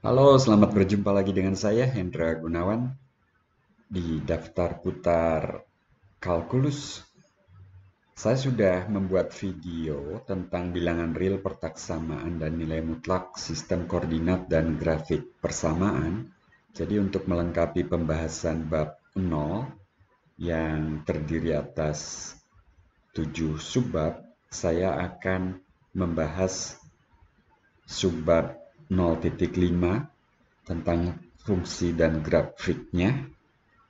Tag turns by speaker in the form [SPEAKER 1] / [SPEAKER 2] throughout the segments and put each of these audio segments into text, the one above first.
[SPEAKER 1] Halo, selamat berjumpa lagi dengan saya Hendra Gunawan di daftar putar kalkulus. Saya sudah membuat video tentang bilangan real, pertaksamaan, dan nilai mutlak, sistem koordinat, dan grafik persamaan. Jadi untuk melengkapi pembahasan bab 0 yang terdiri atas 7 subbab, saya akan membahas subbab 0.5 tentang fungsi dan grafiknya,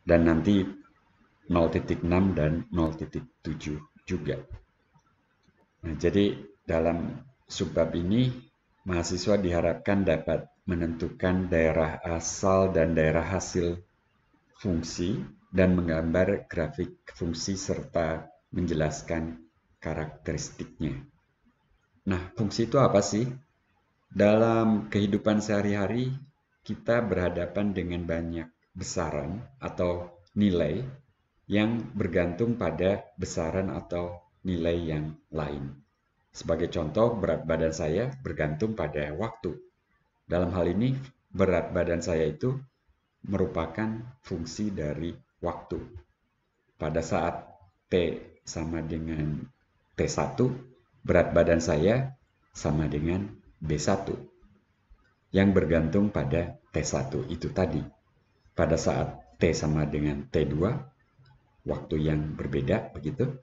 [SPEAKER 1] dan nanti 0.6 dan 0.7 juga. Nah, jadi dalam subbab ini mahasiswa diharapkan dapat menentukan daerah asal dan daerah hasil fungsi dan menggambar grafik fungsi serta menjelaskan karakteristiknya. Nah, fungsi itu apa sih? Dalam kehidupan sehari-hari, kita berhadapan dengan banyak besaran atau nilai yang bergantung pada besaran atau nilai yang lain. Sebagai contoh, berat badan saya bergantung pada waktu. Dalam hal ini, berat badan saya itu merupakan fungsi dari waktu. Pada saat T sama dengan T1, berat badan saya sama dengan B1 yang bergantung pada T1 itu tadi. Pada saat T sama dengan T2, waktu yang berbeda begitu,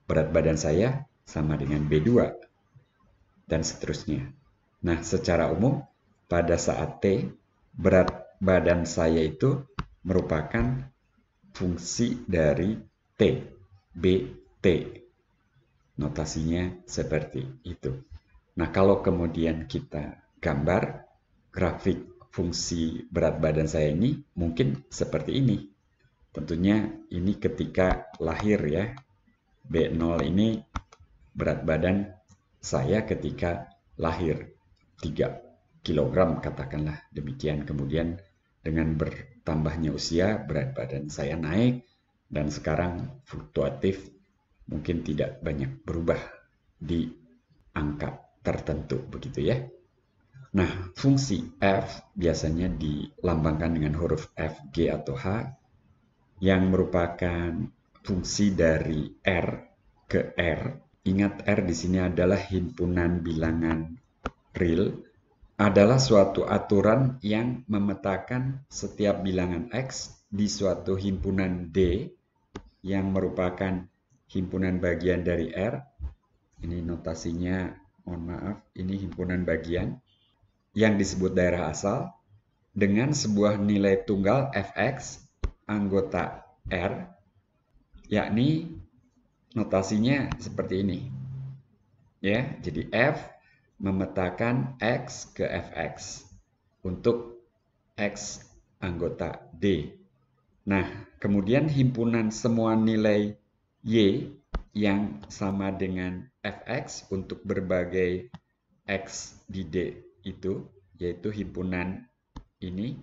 [SPEAKER 1] berat badan saya sama dengan B2 dan seterusnya. Nah, secara umum pada saat T, berat badan saya itu merupakan fungsi dari T, BT. Notasinya seperti itu. Nah, kalau kemudian kita gambar grafik fungsi berat badan saya ini, mungkin seperti ini. Tentunya ini ketika lahir ya. B0 ini berat badan saya ketika lahir. 3 kilogram katakanlah demikian. Kemudian dengan bertambahnya usia, berat badan saya naik. Dan sekarang fluktuatif, mungkin tidak banyak berubah di angka tertentu begitu ya. Nah, fungsi f biasanya dilambangkan dengan huruf F, G atau H yang merupakan fungsi dari R ke R. Ingat, R di sini adalah himpunan bilangan real, adalah suatu aturan yang memetakan setiap bilangan X di suatu himpunan D yang merupakan himpunan bagian dari R. Ini notasinya, mohon maaf, ini himpunan bagian yang disebut daerah asal dengan sebuah nilai tunggal fx anggota R, yakni notasinya seperti ini. Ya, jadi F memetakan X ke Fx untuk X anggota D. Nah, kemudian himpunan semua nilai Y yang sama dengan Fx untuk berbagai X di D itu, yaitu himpunan ini,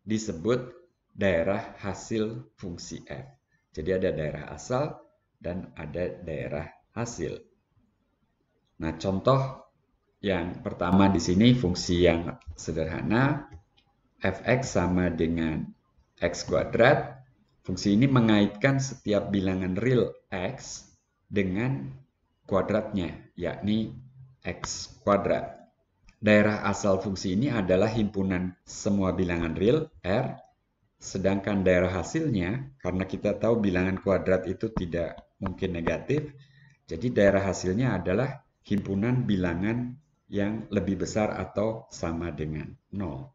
[SPEAKER 1] disebut daerah hasil fungsi F. Jadi ada daerah asal dan ada daerah hasil. Nah, contoh yang pertama di sini fungsi yang sederhana, Fx sama dengan X kuadrat. Fungsi ini mengaitkan setiap bilangan real X dengan kuadratnya, yakni X kuadrat. Daerah asal fungsi ini adalah himpunan semua bilangan real R, sedangkan daerah hasilnya, karena kita tahu bilangan kuadrat itu tidak mungkin negatif, jadi daerah hasilnya adalah himpunan bilangan yang lebih besar atau sama dengan 0.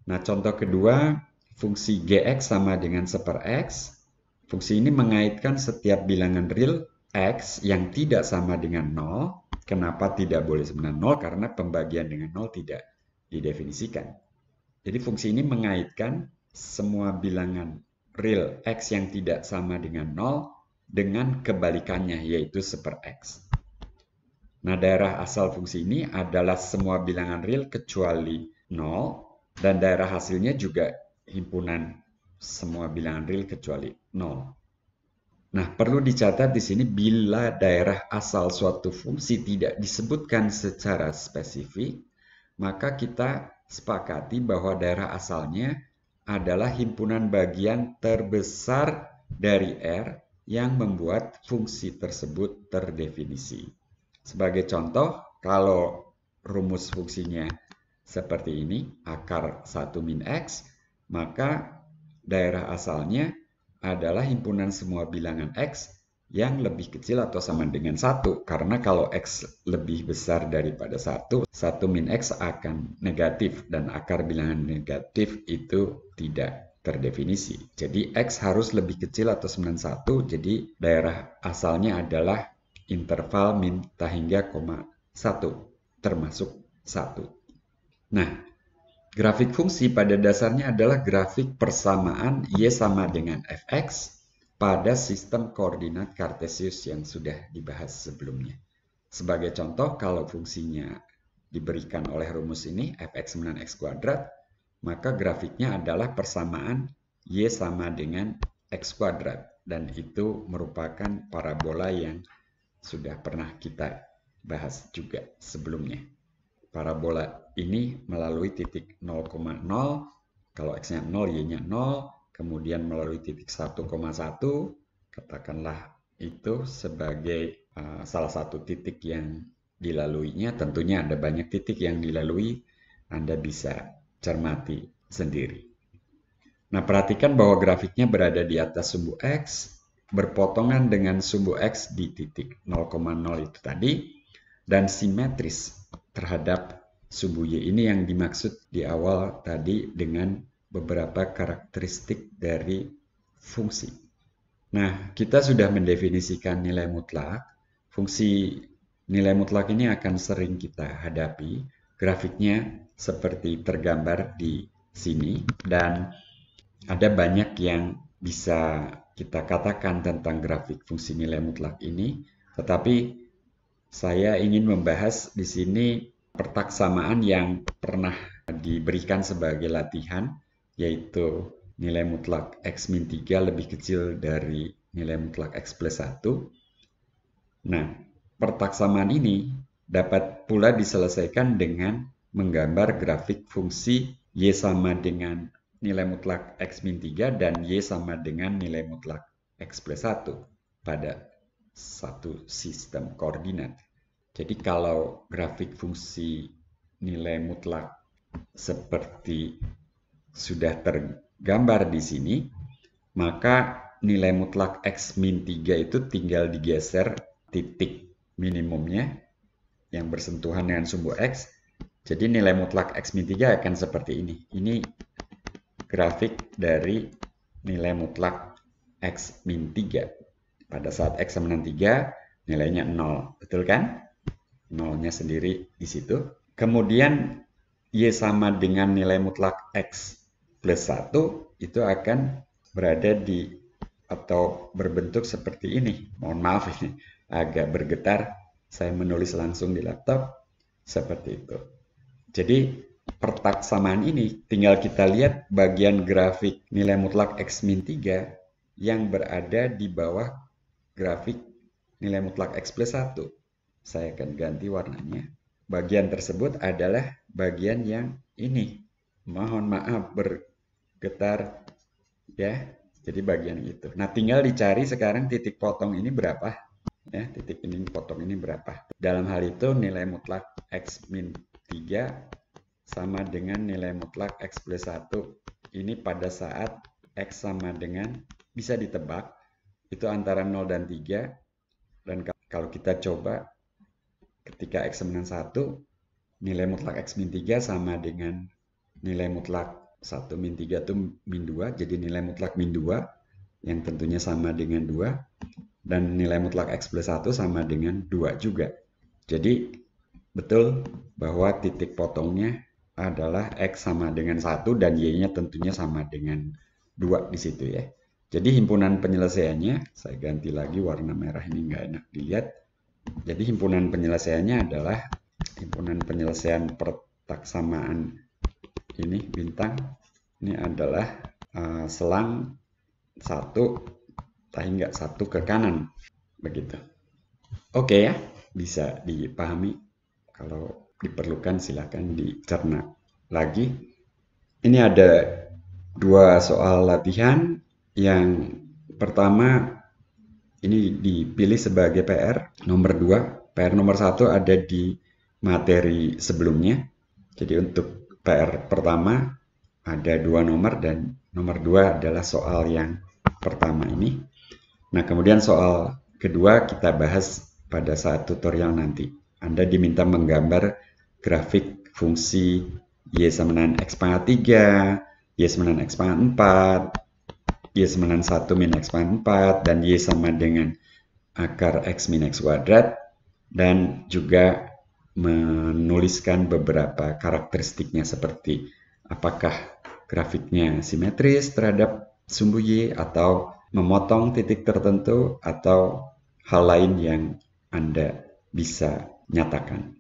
[SPEAKER 1] Nah, contoh kedua, fungsi Gx sama dengan 1/X. Fungsi ini mengaitkan setiap bilangan real X yang tidak sama dengan 0. Kenapa tidak boleh sama dengan 0? Karena pembagian dengan 0 tidak didefinisikan. Jadi fungsi ini mengaitkan semua bilangan real X yang tidak sama dengan 0 dengan kebalikannya, yaitu 1/X. Nah, daerah asal fungsi ini adalah semua bilangan real kecuali 0, dan daerah hasilnya juga himpunan semua bilangan real kecuali 0. Nah, perlu dicatat di sini bila daerah asal suatu fungsi tidak disebutkan secara spesifik, maka kita sepakati bahwa daerah asalnya adalah himpunan bagian terbesar dari R yang membuat fungsi tersebut terdefinisi. Sebagai contoh, kalau rumus fungsinya seperti ini, akar 1 min X, maka daerah asalnya adalah himpunan semua bilangan X yang lebih kecil atau sama dengan 1. Karena kalau X lebih besar daripada 1, 1 min X akan negatif. Dan akar bilangan negatif itu tidak terdefinisi. Jadi X harus lebih kecil atau sama dengan 1. Jadi daerah asalnya adalah interval min hingga 1, termasuk 1. Nah, grafik fungsi pada dasarnya adalah grafik persamaan Y sama dengan Fx pada sistem koordinat kartesius yang sudah dibahas sebelumnya. Sebagai contoh, kalau fungsinya diberikan oleh rumus ini, Fx sama dengan X kuadrat, maka grafiknya adalah persamaan Y sama dengan X kuadrat. Dan itu merupakan parabola yang sudah pernah kita bahas juga sebelumnya. Parabola ini melalui titik 0,0, kalau X-nya 0, Y-nya 0, kemudian melalui titik 1,1, katakanlah itu sebagai salah satu titik yang dilaluinya. Tentunya ada banyak titik yang dilalui, Anda bisa cermati sendiri. Nah, perhatikan bahwa grafiknya berada di atas sumbu X, berpotongan dengan sumbu X di titik 0,0 itu tadi, dan simetris terhadap sumbu Y ini yang dimaksud di awal tadi dengan beberapa karakteristik dari fungsi. Nah, kita sudah mendefinisikan nilai mutlak. Fungsi nilai mutlak ini akan sering kita hadapi. Grafiknya seperti tergambar di sini, dan ada banyak yang bisa kita katakan tentang grafik fungsi nilai mutlak ini, tetapi saya ingin membahas di sini pertaksamaan yang pernah diberikan sebagai latihan, yaitu nilai mutlak X min 3 lebih kecil dari nilai mutlak X plus 1. Nah, pertaksamaan ini dapat pula diselesaikan dengan menggambar grafik fungsi Y sama dengan nilai mutlak X min 3 dan Y sama dengan nilai mutlak X plus 1 pada satu sistem koordinat. Jadi kalau grafik fungsi nilai mutlak seperti sudah tergambar di sini, maka nilai mutlak X min 3 itu tinggal digeser titik minimumnya yang bersentuhan dengan sumbu X. Jadi nilai mutlak X min 3 akan seperti ini. Ini grafik dari nilai mutlak X min 3. Pada saat X sama dengan 3, nilainya 0. Betul kan? 0-nya sendiri di situ. Kemudian Y sama dengan nilai mutlak X plus 1 itu akan berada di atau berbentuk seperti ini. Mohon maaf ini agak bergetar. Saya menulis langsung di laptop seperti itu. Jadi pertaksamaan ini tinggal kita lihat bagian grafik nilai mutlak X min 3 yang berada di bawah grafik nilai mutlak X plus 1. Saya akan ganti warnanya. Bagian tersebut adalah bagian yang ini. Mohon maaf bergetar ya. Jadi bagian itu. Nah, tinggal dicari sekarang titik potong ini berapa. Ya, titik ini potong ini berapa. Dalam hal itu nilai mutlak X min 3 sama dengan nilai mutlak X plus 1. Ini pada saat X sama dengan, bisa ditebak, itu antara 0 dan 3. Dan kalau kita coba ketika X sama dengan 1, nilai mutlak X min 3 sama dengan nilai mutlak 1 min 3 itu min 2. Jadi nilai mutlak min 2 yang tentunya sama dengan 2. Dan nilai mutlak X plus 1 sama dengan 2 juga. Jadi betul bahwa titik potongnya adalah X sama dengan 1 dan Y-nya tentunya sama dengan 2 di situ ya. Jadi himpunan penyelesaiannya, saya ganti lagi warna merah ini nggak enak dilihat. Jadi himpunan penyelesaiannya adalah himpunan penyelesaian pertaksamaan ini bintang. Ini adalah selang 1 hingga 1 ke kanan. Begitu. Oke ya, bisa dipahami. Kalau diperlukan silakan dicerna. lagi. Ini ada dua soal latihan. Yang pertama ini dipilih sebagai PR nomor 2. PR nomor 1 ada di materi sebelumnya. Jadi untuk PR pertama ada 2 nomor dan nomor 2 adalah soal yang pertama ini. Nah, kemudian soal kedua kita bahas pada saat tutorial nanti. Anda diminta menggambar grafik fungsi Y sama dengan X pangkat 3, Y sama dengan X pangkat 4, Y sama dengan 1 min X pangkat 4, dan Y sama dengan akar X min X kuadrat, dan juga menuliskan beberapa karakteristiknya seperti apakah grafiknya simetris terhadap sumbu Y atau memotong titik tertentu atau hal lain yang Anda bisa nyatakan.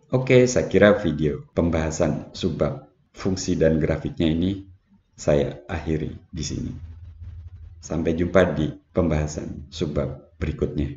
[SPEAKER 1] Oke, saya kira video pembahasan subbab fungsi dan grafiknya ini saya akhiri di sini. Sampai jumpa di pembahasan subbab berikutnya.